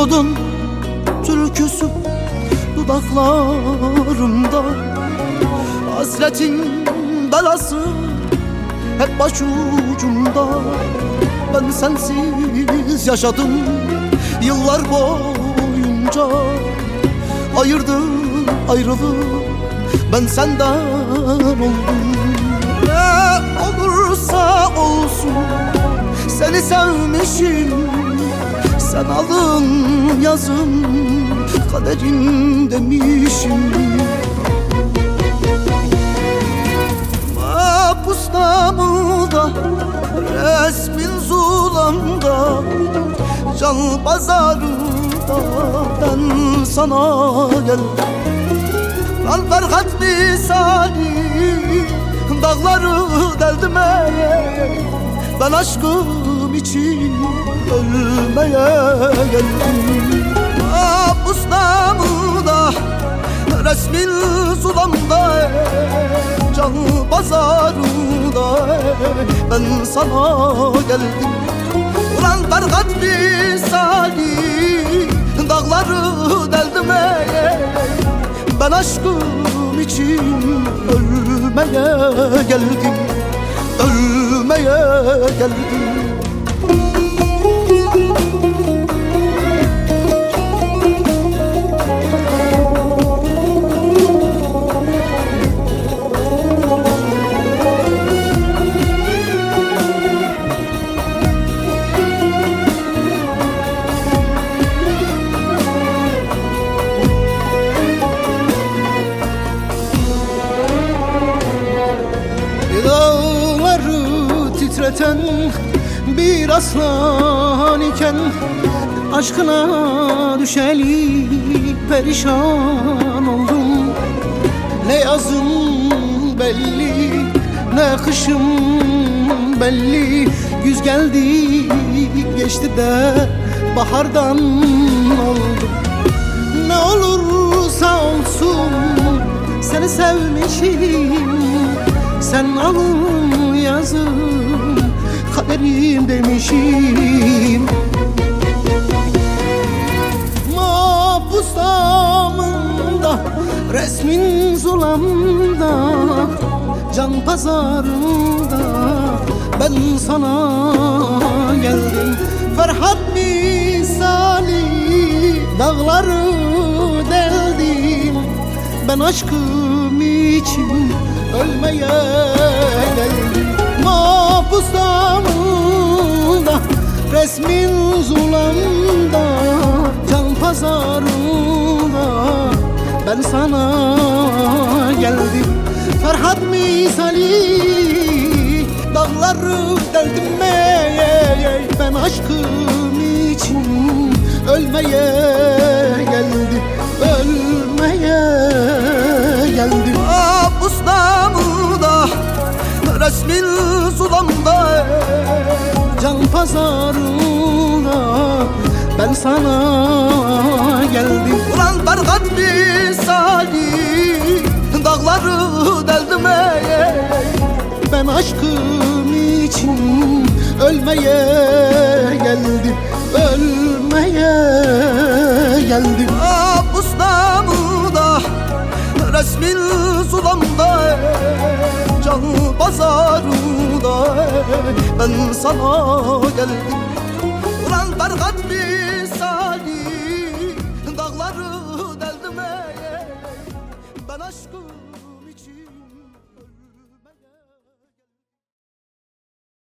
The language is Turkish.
umudun türküsü dudaklarımda, hasretin belası hep başucumda. Ben sensiz yaşadım yıllar boyunca, ayırdı ayrılık ben senden oldum. Ne olursa olsun seni sevmişim, sen alın yazın kaderin demişim. Mahpustamda resmin zulamda, can pazarında ben sana geldim. Al Ferhat misali dağları deldim ben aşkım için ölmeye geldim. Mahpustamda resmin zulamda, can pazarında ben sana geldim. Ulan Ferhat misali dağları deldim ben aşkım için ölmeye geldim, ölmeye geldim. Titreten bir aslan iken, aşkına düşeli perişan oldum. Ne yazım belli, ne kışım belli. Güz geldi geçti de bahardan oldum. Ne olursa olsun seni sevmişim, sen alın yazım kaderim demişim. Mahpustamda resmin zulamda, can pazarında ben sana geldim. Ferhat misali dağları deldim ben aşkım için ölmeye geldim. Mahpustamda resmin zulamda, can pazarında ben sana geldim. Ferhat misali dağları deldim ben aşkım için ölmeye geldim, ölmeye geldim. Mahpustamda resmin zulamda, can pazarında ben sana geldim. ulan Ferhat misali dağları deldim ben aşkım için ölmeye geldim, ölmeye geldim. Mahpustamda resmin zulamda, can pazarında ben sana geldim. Ulan Ferhat